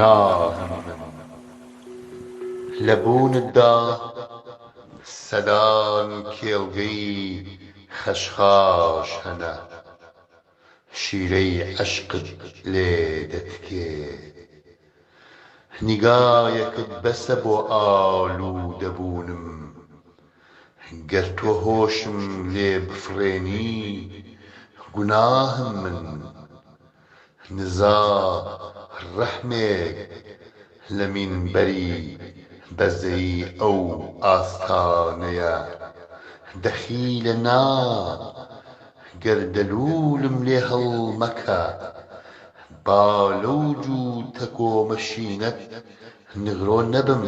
گوناهم من لەبوونتدا سەدان کێڵگەی خەشخاش هەنە شیرەی عەشقت لێ دەتکێ نیگایەکت بەسە بۆ ئالوودەبوونم گەر تۆ هۆشم لێ بفڕێنی گوناهم من نزا ڕەحمێک لە مینبەری بەزەی ئەو ئاستانەیە دەخیلە نا گەر دەلوولم لێ هەڵمەکە با لەو جوو تەکۆمەشینەت نغرۆ نەبم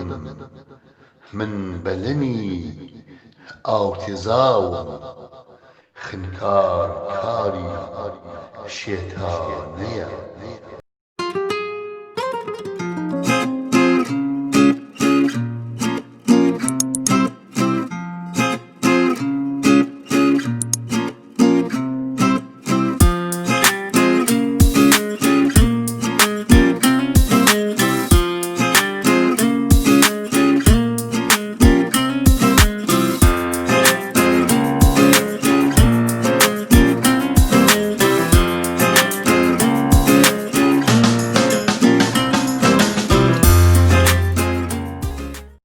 من بەلەمی ئاوتێزاوم خنکار کاری شێتانەیە